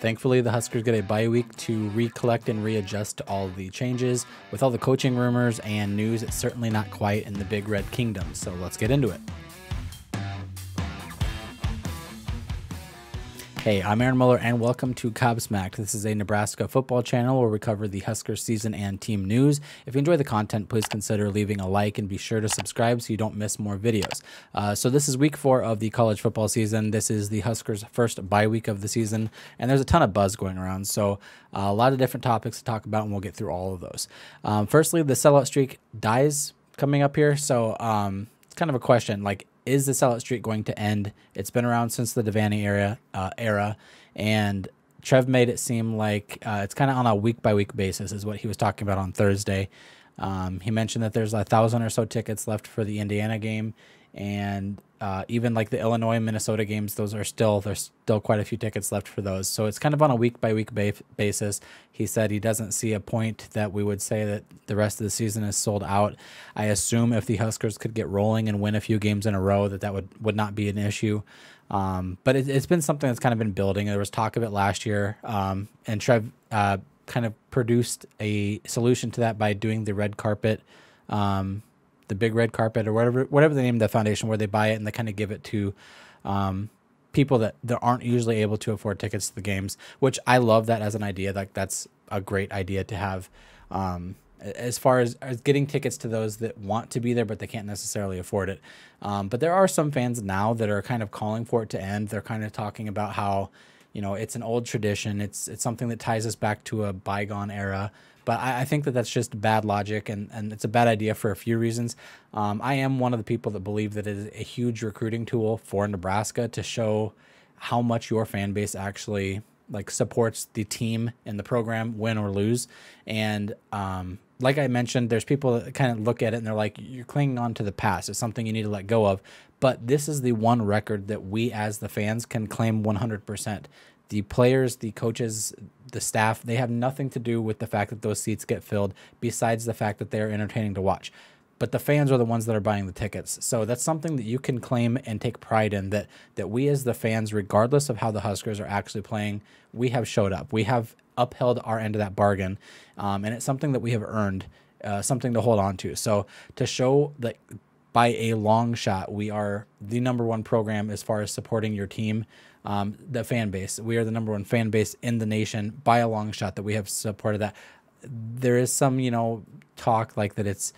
Thankfully, the Huskers get a bye week to recollect and readjust to all the changes. With all the coaching rumors and news, it's certainly not quiet in the Big Red Kingdom, so let's get into it. Hey, I'm Aaron Muller, and welcome to Cobsmacked. This is a Nebraska football channel where we cover the Huskers season and team news. If you enjoy the content, please consider leaving a like and be sure to subscribe so you don't miss more videos. So this is week 4 of the college football season. This is the Huskers' first bye week of the season, and there's a ton of buzz going around. So a lot of different topics to talk about, and we'll get through all of those. Firstly, the sellout streak dies coming up here. So it's kind of a question, like, is the sellout streak going to end? It's been around since the Devaney era, and Trev made it seem like it's kind of on a week-by-week basis is what he was talking about on Thursday. He mentioned that there's 1,000 or so tickets left for the Indiana game, and even like the Illinois and Minnesota games, there's still quite a few tickets left for those. So it's kind of on a week-by-week basis. He said he doesn't see a point that we would say that the rest of the season is sold out. I assume if the Huskers could get rolling and win a few games in a row, that would not be an issue. But it's been something that's kind of been building. There was talk of it last year, and Trev kind of produced a solution to that by doing the red carpet, the big red carpet, or whatever the name of the foundation, where they buy it and they kind of give it to people that aren't usually able to afford tickets to the games, which I love that as an idea. Like, that's a great idea to have. As far as getting tickets to those that want to be there, but they can't necessarily afford it. But there are some fans now that are kind of calling for it to end. They're kind of talking about how, it's an old tradition. It's something that ties us back to a bygone era. But I think that that's just bad logic, and it's a bad idea for a few reasons. I am one of the people that believe that it is a huge recruiting tool for Nebraska to show how much your fan base actually supports the team and the program, win or lose. And like I mentioned, there's people that kind of look at it and they're like, you're clinging on to the past. It's something you need to let go of. But this is the one record that we as the fans can claim 100%. The players, the coaches, the staff, they have nothing to do with the fact that those seats get filled, besides the fact that they're entertaining to watch. But the fans are the ones that are buying the tickets. So that's something that you can claim and take pride in, that we as the fans, regardless of how the Huskers are actually playing, we have showed up. We have upheld our end of that bargain, and it's something that we have earned, something to hold on to. So to show that by a long shot, we are the #1 program as far as supporting your team, the fan base. We are the #1 fan base in the nation by a long shot, that we have supported that. There is some, talk like that it's,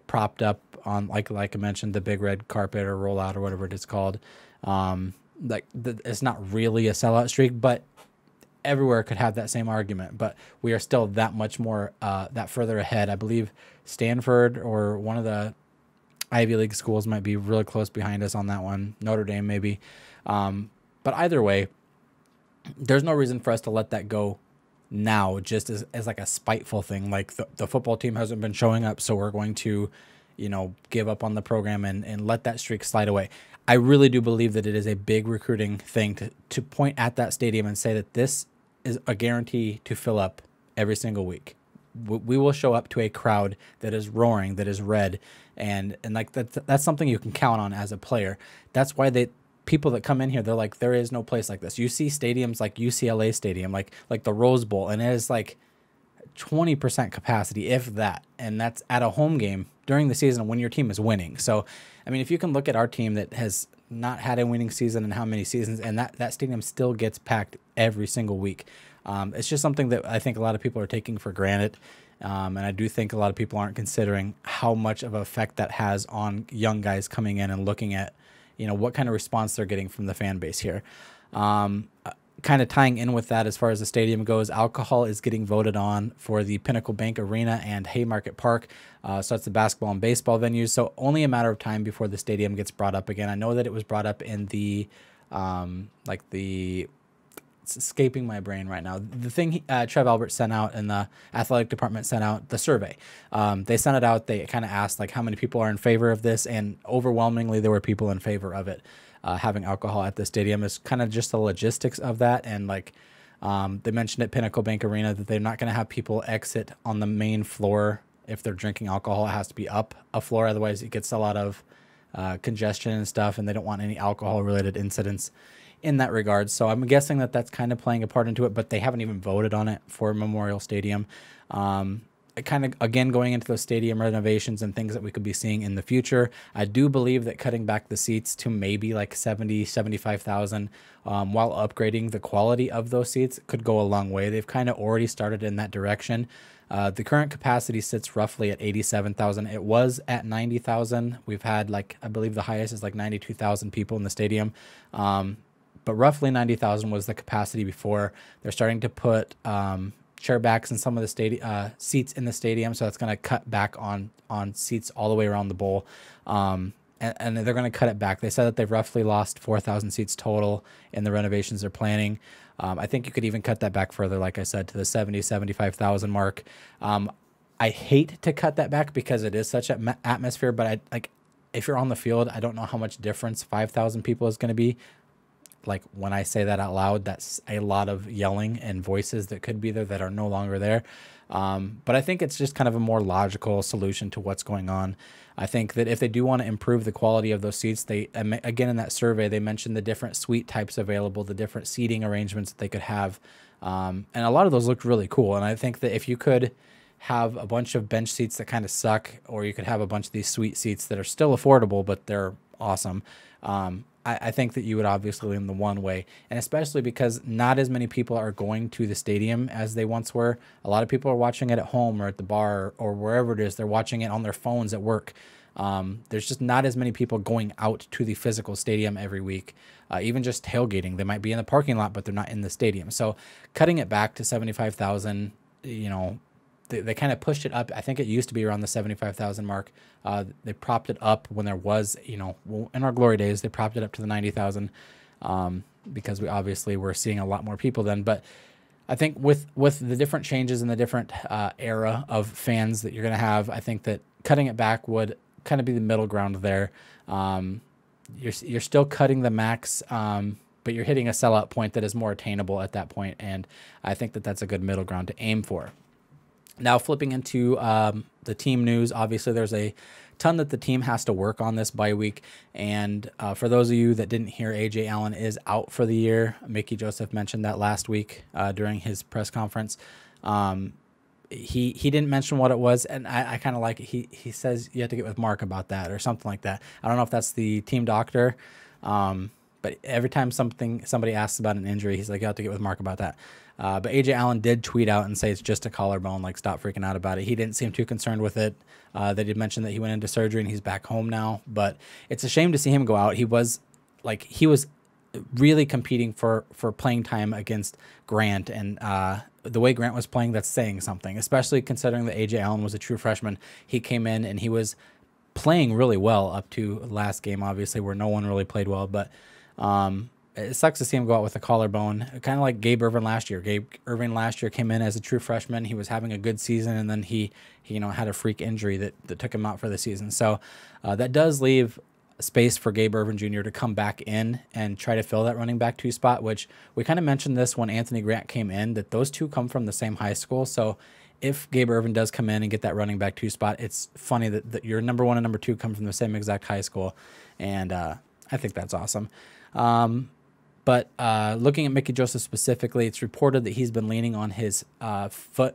propped up on, like I mentioned, the big red carpet or rollout or whatever it is called. It's not really a sellout streak, but everywhere could have that same argument. But we are still that much more, that further ahead. I believe Stanford or one of the Ivy League schools might be really close behind us on that one. Notre Dame maybe. But either way, there's no reason for us to let that go now, just as like a spiteful thing. Like the football team hasn't been showing up, so we're going to, give up on the program and let that streak slide away. I really do believe that it is a big recruiting thing to point at that stadium and say that this is a guarantee to fill up every single week. We will show up to a crowd that is roaring, that is red, and like that's something you can count on as a player. That's why people that come in here, they're like, there is no place like this. You see stadiums like UCLA Stadium, like the Rose Bowl, and it is like 20% capacity, if that, and that's at a home game during the season when your team is winning. So, I mean, if you can look at our team that has not had a winning season in how many seasons, and that stadium still gets packed every single week. It's just something that I think a lot of people are taking for granted. And I do think a lot of people aren't considering how much of an effect that has on young guys coming in and looking at, what kind of response they're getting from the fan base here. Kind of tying in with that, as far as the stadium goes, alcohol is getting voted on for the Pinnacle Bank Arena and Haymarket Park. So that's the basketball and baseball venues. So only a matter of time before the stadium gets brought up again. I know that it was brought up in the, it's escaping my brain right now. The thing Trev Albert sent out and the athletic department sent out, the survey. They sent it out. They kind of asked how many people are in favor of this, and overwhelmingly there were people in favor of it. Having alcohol at the stadium is kind of just the logistics of that, and they mentioned at Pinnacle Bank Arena that they're not going to have people exit on the main floor if they're drinking alcohol. It has to be up a floor, otherwise it gets a lot of congestion and stuff, and they don't want any alcohol related incidents in that regard. So I'm guessing that that's kind of playing a part into it, but they haven't even voted on it for Memorial Stadium. Kind of, again, going into those stadium renovations and things that we could be seeing in the future. I do believe that cutting back the seats to maybe like 70, 75,000 while upgrading the quality of those seats could go a long way. They've kind of already started in that direction. The current capacity sits roughly at 87,000. It was at 90,000. We've had, like, I believe the highest is like 92,000 people in the stadium. But roughly 90,000 was the capacity before. They're starting to put chair backs in some of the seats in the stadium, so that's going to cut back on seats all the way around the bowl, and they're going to cut it back. They said that they've roughly lost 4,000 seats total in the renovations they're planning. I think you could even cut that back further, like I said, to the 70, 75,000 mark. I hate to cut that back because it is such an atmosphere, but if you're on the field, I don't know how much difference 5,000 people is going to be. Like, when I say that out loud, that's a lot of yelling and voices that could be there that are no longer there. But I think it's just kind of a more logical solution to what's going on. I think that if they do want to improve the quality of those seats, they, again, in that survey, they mentioned the different suite types available, the different seating arrangements that they could have. And a lot of those looked really cool. And I think that if you could have a bunch of bench seats that kind of suck, or you could have a bunch of these suite seats that are still affordable, but they're awesome, I think that you would obviously lean the one way, and especially because not as many people are going to the stadium as they once were. A lot of people are watching it at home or at the bar or wherever it is. They're watching it on their phones at work. There's just not as many people going out to the physical stadium every week, even just tailgating. They might be in the parking lot, but they're not in the stadium. So cutting it back to 75,000, they kind of pushed it up. I think it used to be around the 75,000 mark. They propped it up when there was, in our glory days, they propped it up to the 90,000 because we obviously were seeing a lot more people then. But I think with the different changes and the different era of fans that you're going to have, I think that cutting it back would kind of be the middle ground there. You're still cutting the max, but you're hitting a sellout point that is more attainable at that point, and I think that that's a good middle ground to aim for. Now, flipping into the team news, obviously there's a ton that the team has to work on this bye week. And for those of you that didn't hear, A.J. Allen is out for the year. Mickey Joseph mentioned that last week during his press conference. He didn't mention what it was, and I kind of like it. He says you have to get with Mark about that or something like that. I don't know if that's the team doctor, but every time somebody asks about an injury, he's like, you have to get with Mark about that. But A.J. Allen did tweet out and say it's just a collarbone, like, stop freaking out about it. He didn't seem too concerned with it. They did mention that he went into surgery and he's back home now. But it's a shame to see him go out. He was really competing for playing time against Grant. And the way Grant was playing, that's saying something, especially considering that A.J. Allen was a true freshman. He came in and he was playing really well up to last game, obviously, where no one really played well. But it sucks to see him go out with a collarbone, kind of like Gabe Ervin last year. Gabe Ervin last year came in as a true freshman. He was having a good season, and then he had a freak injury that took him out for the season. So that does leave space for Gabe Ervin Jr. to come back in and try to fill that running back 2 spot, which we kind of mentioned this when Anthony Grant came in, that those two come from the same high school. So if Gabe Ervin does come in and get that running back 2 spot, it's funny that your number 1 and number 2 come from the same exact high school, and I think that's awesome. But looking at Mickey Joseph specifically, it's reported that he's been leaning on his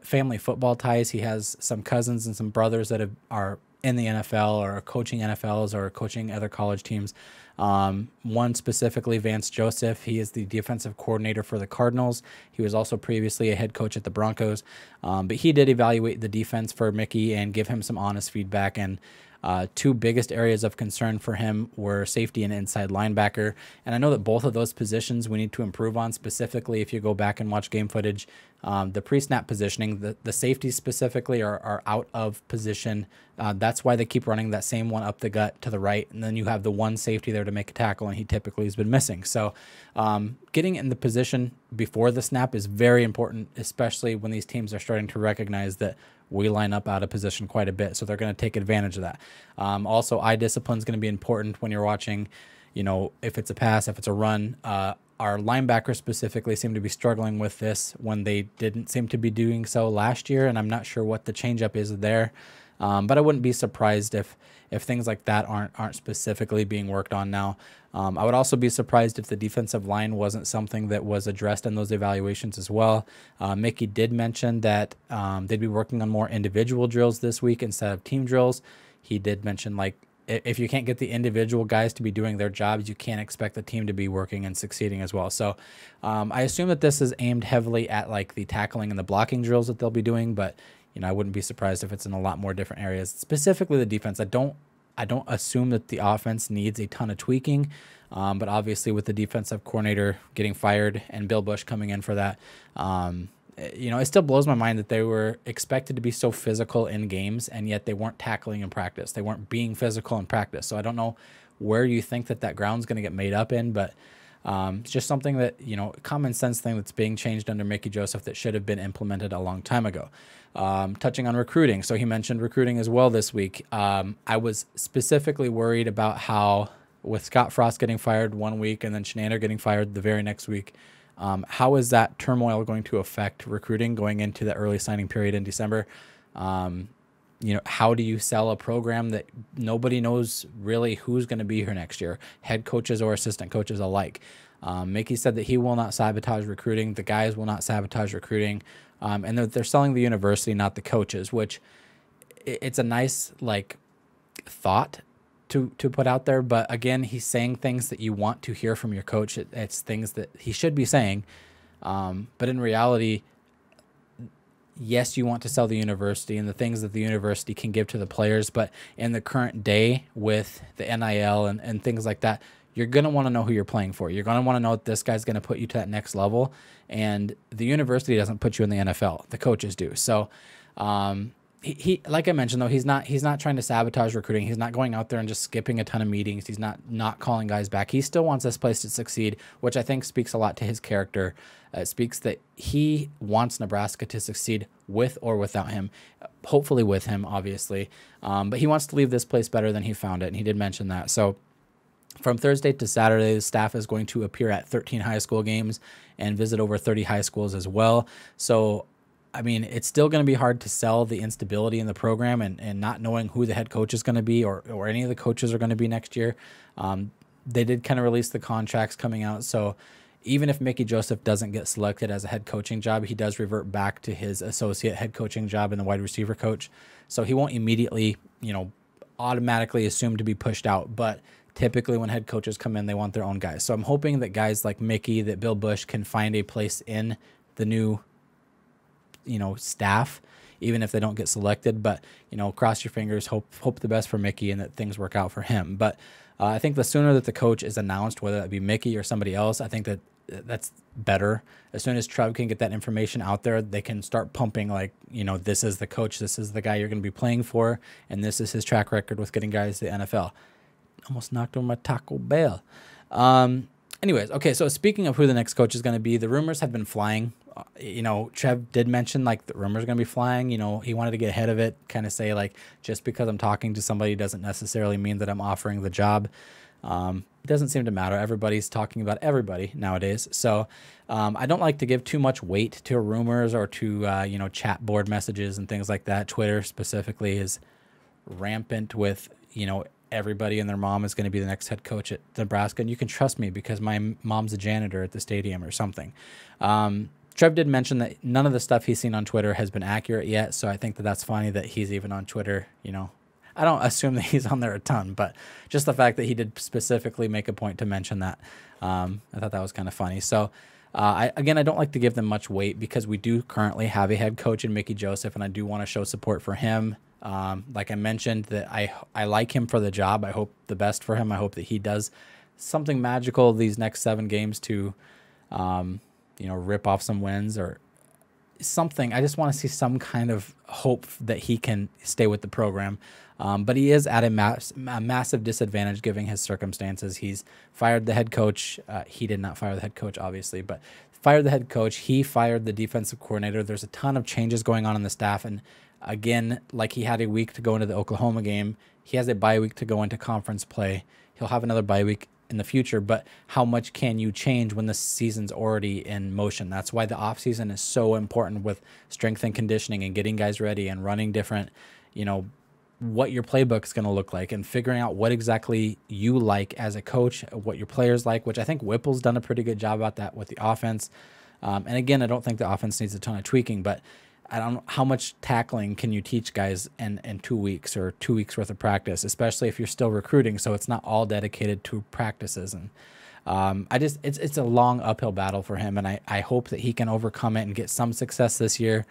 family football ties. He has some cousins and some brothers that are in the NFL or are coaching NFLs or coaching other college teams. One specifically, Vance Joseph. He is the defensive coordinator for the Cardinals. He was also previously a head coach at the Broncos. But he did evaluate the defense for Mickey and give him some honest feedback. And 2 biggest areas of concern for him were safety and inside linebacker. And I know that both of those positions we need to improve on. Specifically, if you go back and watch game footage, the pre-snap positioning, the safeties specifically are out of position. That's why they keep running that same one up the gut to the right. And then you have the one safety there to make a tackle, and he typically has been missing. So getting in the position before the snap is very important, especially when these teams are starting to recognize that we line up out of position quite a bit, so they're going to take advantage of that. Also, eye discipline is going to be important when you're watching, if it's a pass, if it's a run. Our linebackers specifically seem to be struggling with this when they didn't seem to be doing so last year, and I'm not sure what the changeup is there. But I wouldn't be surprised if things like that aren't specifically being worked on now. I would also be surprised if the defensive line wasn't something that was addressed in those evaluations as well. Mickey did mention that they'd be working on more individual drills this week instead of team drills. He did mention, like, if you can't get the individual guys to be doing their jobs, you can't expect the team to be working and succeeding as well. So I assume that this is aimed heavily at like the tackling and the blocking drills that they'll be doing, but I wouldn't be surprised if it's in a lot more different areas, specifically the defense. I don't assume that the offense needs a ton of tweaking, but obviously with the defensive coordinator getting fired and Bill Busch coming in for that, it still blows my mind that they were expected to be so physical in games, and yet they weren't tackling in practice. They weren't being physical in practice. So I don't know where you think that ground's going to get made up in, but it's just something that, common sense thing that's being changed under Mickey Joseph that should have been implemented a long time ago. Touching on recruiting. So he mentioned recruiting as well this week. I was specifically worried about how, with Scott Frost getting fired one week and then Shenander getting fired the very next week, how is that turmoil going to affect recruiting going into the early signing period in December? How do you sell a program that nobody knows really who's going to be here next year, head coaches or assistant coaches alike? Mickey said that he will not sabotage recruiting. The guys will not sabotage recruiting. And they're selling the university, not the coaches, which it's a nice thought to put out there. But again, he's saying things that you want to hear from your coach. It's things that he should be saying. But in reality, yes, you want to sell the university and the things that the university can give to the players. But in the current day with the NIL and things like that, you're going to want to know who you're playing for. You're going to want to know that this guy's going to put you to that next level. And the university doesn't put you in the NFL. The coaches do. So he like I mentioned, though, he's not trying to sabotage recruiting. He's not going out there and just skipping a ton of meetings. He's not calling guys back. He still wants this place to succeed, which I think speaks a lot to his character. It speaks that he wants Nebraska to succeed with or without him, hopefully with him, obviously. But he wants to leave this place better than he found it, and he did mention that. So from Thursday to Saturday, the staff is going to appear at 13 high school games and visit over 30 high schools as well. So, I mean, it's still going to be hard to sell the instability in the program and not knowing who the head coach is going to be or any of the coaches are going to be next year. They did kind of release the contracts coming out. So even if Mickey Joseph doesn't get selected as a head coaching job, he does revert back to his associate head coaching job and the wide receiver coach. So he won't immediately, automatically assume to be pushed out. But typically when head coaches come in, they want their own guys. So I'm hoping that guys like Mickey, that Bill Busch can find a place in the new, staff, even if they don't get selected. But, cross your fingers, hope the best for Mickey and that things work out for him. But I think the sooner that the coach is announced, whether it be Mickey or somebody else, I think that's better. As soon as Trev can get that information out there, they can start pumping this is the coach, this is the guy you're going to be playing for, and this is his track record with getting guys to the NFL. Almost knocked over my Taco Bell. Anyways, okay, so speaking of who the next coach is going to be, the rumors have been flying. Trev did mention the rumors are going to be flying. He wanted to get ahead of it, kind of say just because I'm talking to somebody doesn't necessarily mean that I'm offering the job. It doesn't seem to matter. Everybody's talking about everybody nowadays. So I don't like to give too much weight to rumors or to, chat board messages and things like that. Twitter specifically is rampant with, everybody and their mom is going to be the next head coach at Nebraska. And you can trust me because my mom's a janitor at the stadium or something. Trev did mention that none of the stuff he's seen on Twitter has been accurate yet. So I think that's funny that he's even on Twitter. I don't assume that he's on there a ton, but just the fact that he did specifically make a point to mention that, I thought that was kind of funny. So I don't like to give them much weight because we do currently have a head coach in Mickey Joseph, and I do want to show support for him. Like I mentioned, that I like him for the job. I hope the best for him. I hope that he does something magical these next 7 games to, rip off some wins or something. I just want to see some kind of hope that he can stay with the program. But he is at a massive disadvantage given his circumstances. He's fired the head coach. He did not fire the head coach, obviously, but fired the head coach. He fired the defensive coordinator. There's a ton of changes going on in the staff, and again, he had a week to go into the Oklahoma game. He has a bye week to go into conference play. He'll have another bye week in the future, but how much can you change when the season's already in motion? That's why the offseason is so important with strength and conditioning and getting guys ready and running different, what your playbook is going to look like and figuring out what exactly you like as a coach, what your players like, which I think Whipple's done a pretty good job about that with the offense. And again, I don't think the offense needs a ton of tweaking, but I don't know how much tackling can you teach guys in 2 weeks or 2 weeks worth of practice, especially if you're still recruiting. So it's not all dedicated to practices. And it's a long uphill battle for him. And I hope that he can overcome it and get some success this year.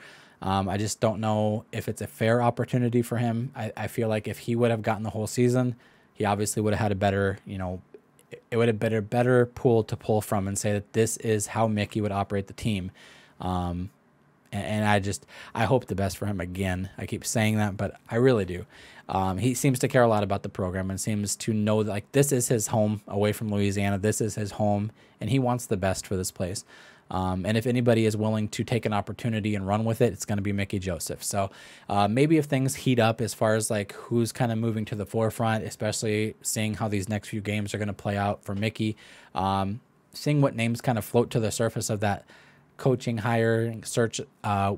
I just don't know if it's a fair opportunity for him. I feel like if he would have gotten the whole season, he obviously would have had a better, it would have been a better pool to pull from and say that this is how Mickey would operate the team. And I hope the best for him again. I keep saying that, but I really do. He seems to care a lot about the program and seems to know that, like, this is his home away from Louisiana. This is his home, and he wants the best for this place. And if anybody is willing to take an opportunity and run with it, it's going to be Mickey Joseph. So maybe if things heat up as far as like who's kind of moving to the forefront, especially seeing how these next few games are going to play out for Mickey, seeing what names kind of float to the surface of that coaching hire search.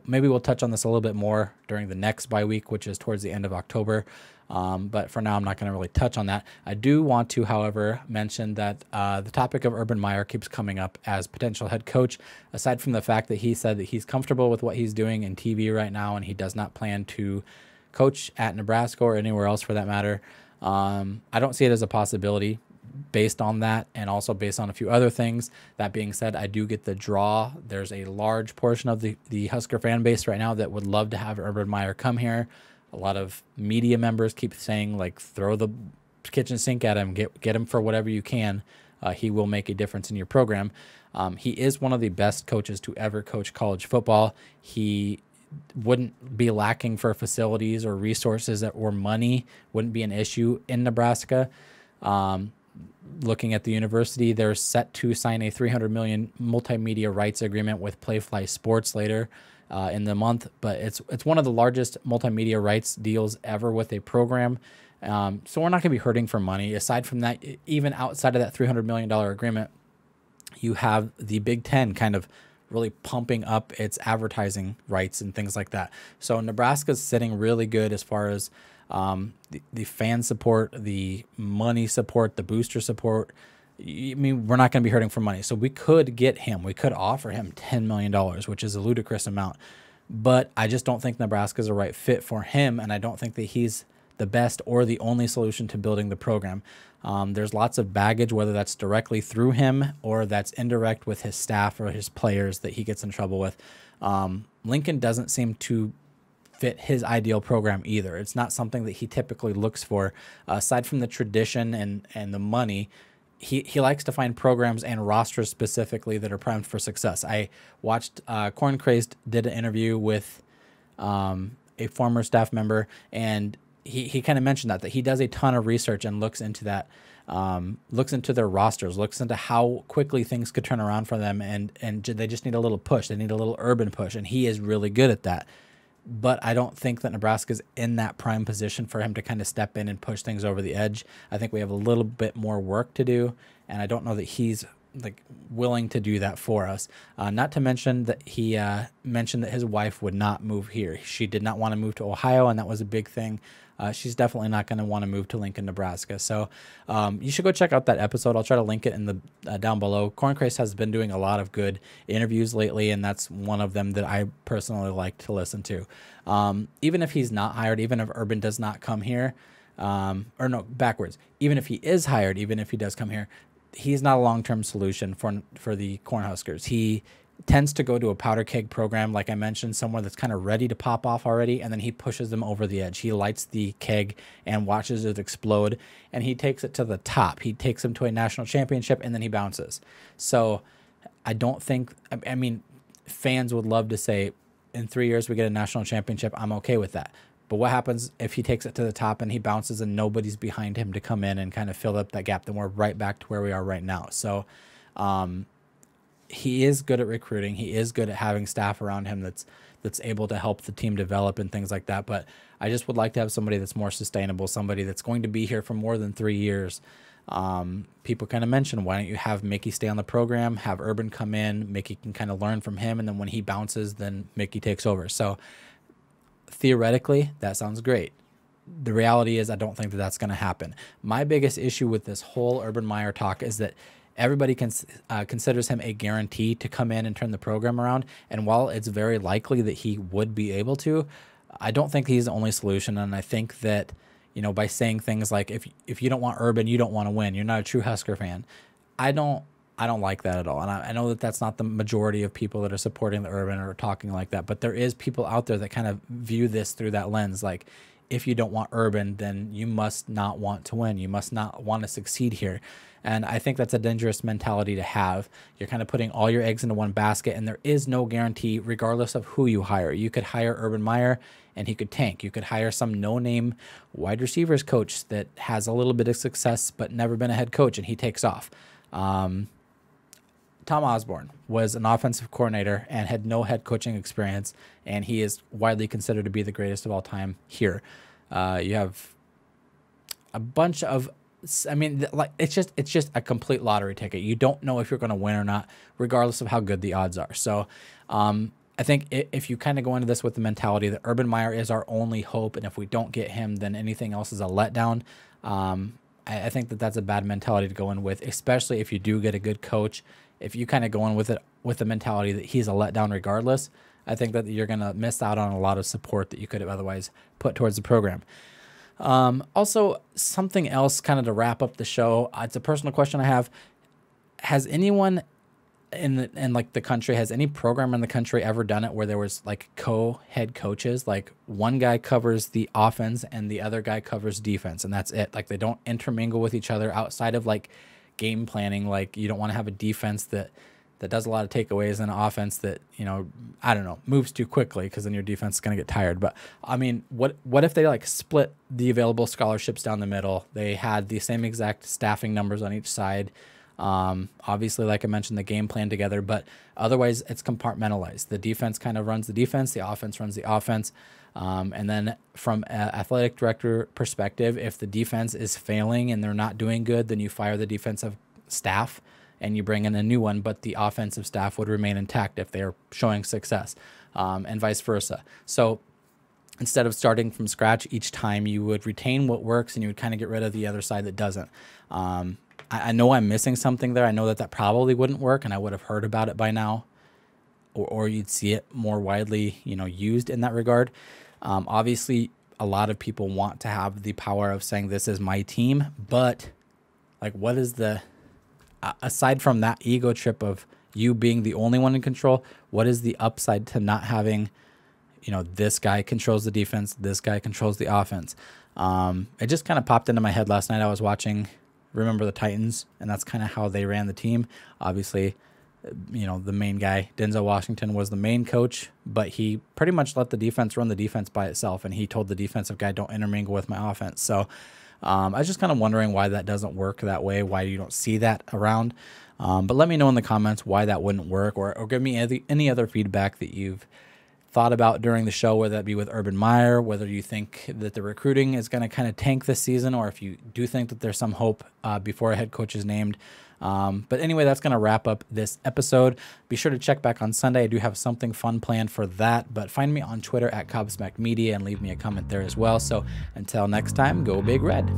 Maybe we'll touch on this a little bit more during the next bye week, which is towards the end of October. But for now, I'm not going to really touch on that. I do want to, however, mention that the topic of Urban Meyer keeps coming up as potential head coach, aside from the fact that he said that he's comfortable with what he's doing in TV right now, and he does not plan to coach at Nebraska or anywhere else for that matter. I don't see it as a possibility based on that, and also based on a few other things. That being said, I do get the draw. There's a large portion of the Husker fan base right now that would love to have Urban Meyer come here. A lot of media members keep saying, like, throw the kitchen sink at him, get him for whatever you can. He will make a difference in your program. He is one of the best coaches to ever coach college football. He wouldn't be lacking for facilities or resources or money. Wouldn't be an issue in Nebraska. Looking at the university, they're set to sign a $300 million multimedia rights agreement with Playfly Sports later in the month, but it's one of the largest multimedia rights deals ever with a program. So we're not going to be hurting for money. Aside from that, even outside of that $300 million agreement, you have the Big Ten kind of really pumping up its advertising rights and things like that. So Nebraska's sitting really good as far as the fan support, the money support, the booster support. I mean, we're not going to be hurting for money. So we could get him. We could offer him $10 million, which is a ludicrous amount. But I just don't think Nebraska is the right fit for him, and I don't think that he's the best or the only solution to building the program. There's lots of baggage, whether that's directly through him or that's indirect with his staff or his players that he gets in trouble with. Lincoln doesn't seem to fit his ideal program either. It's not something that he typically looks for. Aside from the tradition and the money, he likes to find programs and rosters specifically that are primed for success. I watched Corn Crazed did an interview with a former staff member, and he kind of mentioned that he does a ton of research and looks into that, looks into their rosters, looks into how quickly things could turn around for them, and they just need a little push. They need a little urban push, and he is really good at that. But I don't think that Nebraska's in that prime position for him to kind of step in and push things over the edge. I think we have a little bit more work to do, and I don't know that he's like willing to do that for us. Not to mention that he mentioned that his wife would not move here. She did not want to move to Ohio, and that was a big thing. She's definitely not going to want to move to Lincoln, Nebraska. So you should go check out that episode. I'll try to link it in the down below. Corncrase has been doing a lot of good interviews lately, and that's one of them that I personally like to listen to. Even if he's not hired, even if Urban does not come here, or no, backwards. Even if he is hired, even if he does come here, he's not a long-term solution for the Cornhuskers. He tends to go to a powder keg program, like I mentioned, somewhere that's kind of ready to pop off already, and then he pushes them over the edge. He lights the keg and watches it explode, and he takes it to the top. He takes them to a national championship, and then he bounces. So I don't think, I mean, fans would love to say, in 3 years we get a national championship. I'm okay with that. But what happens if he takes it to the top and he bounces and nobody's behind him to come in and kind of fill up that gap? Then we're right back to where we are right now. So he is good at recruiting. He is good at having staff around him that's able to help the team develop and things like that. But I just would like to have somebody that's more sustainable, somebody that's going to be here for more than 3 years. People kind of mention, why don't you have Mickey stay on the program, have Urban come in, Mickey can kind of learn from him, and then when he bounces, then Mickey takes over. So theoretically, that sounds great. the reality is I don't think that that's going to happen. My biggest issue with this whole Urban Meyer talk is that everybody considers him a guarantee to come in and turn the program around. And while it's very likely that he would be able to, I don't think he's the only solution. And I think that, you know, by saying things like, if you don't want Urban, you don't want to win. You're not a true Husker fan. I don't like that at all. And I know that that's not the majority of people that are supporting the Urban or talking like that, but there is people out there that kind of view this through that lens. Like, if you don't want Urban, then you must not want to win. You must not want to succeed here. And I think that's a dangerous mentality to have. You're kind of putting all your eggs into one basket, and there is no guarantee regardless of who you hire. You could hire Urban Meyer and he could tank. You could hire some no-name wide receivers coach that has a little bit of success but never been a head coach, and he takes off. Tom Osborne was an offensive coordinator and had no head coaching experience, and he is widely considered to be the greatest of all time here. You have a bunch of, I mean, like it's just a complete lottery ticket. You don't know if you're going to win or not, regardless of how good the odds are. So I think if you kind of go into this with the mentality that Urban Meyer is our only hope, and if we don't get him, then anything else is a letdown, I think that that's a bad mentality to go in with, especially if you do get a good coach. If you kind of go in with it with the mentality that he's a letdown regardless, I think that you're going to miss out on a lot of support that you could have otherwise put towards the program. Also, something else kind of to wrap up the show. It's a personal question I have. Has anyone in like the country, has any program in the country ever done it where there was like co-head coaches? Like one guy covers the offense and the other guy covers defense, and that's it. Like they don't intermingle with each other outside of like game planning. Like you don't want to have a defense that does a lot of takeaways and an offense that, you know, I don't know, moves too quickly, because then your defense is going to get tired. But I mean, what if they like split the available scholarships down the middle? They had the same exact staffing numbers on each side. Obviously, like I mentioned, the game plan together, but otherwise it's compartmentalized. The defense kind of runs the defense, the offense runs the offense. And then from an athletic director perspective, if the defense is failing and they're not doing good, then you fire the defensive staff and you bring in a new one, but the offensive staff would remain intact if they're showing success, and vice versa. So instead of starting from scratch each time, you would retain what works and you would kind of get rid of the other side that doesn't. I know I'm missing something there. I know that probably wouldn't work, and I would have heard about it by now, or you'd see it more widely, you know, used in that regard. Obviously, a lot of people want to have the power of saying this is my team, but like, what is the, aside from that ego trip of you being the only one in control, what is the upside to not having, you know, this guy controls the defense, this guy controls the offense? It just kind of popped into my head last night. I was watching Remember the Titans, and that's kind of how they ran the team. Obviously, you know, the main guy, Denzel Washington, was the main coach, but he pretty much let the defense run the defense by itself, and he told the defensive guy, don't intermingle with my offense. So I was just kind of wondering why that doesn't work that way, why you don't see that around. But let me know in the comments why that wouldn't work, or give me any other feedback that you've thought about during the show, whether that be with Urban Meyer, whether you think that the recruiting is going to kind of tank this season, or if you do think that there's some hope before a head coach is named. But anyway, that's going to wrap up this episode. Be sure to check back on Sunday. I do have something fun planned for that, but find me on Twitter at Cobsmacked Media and leave me a comment there as well. So until next time, go Big Red.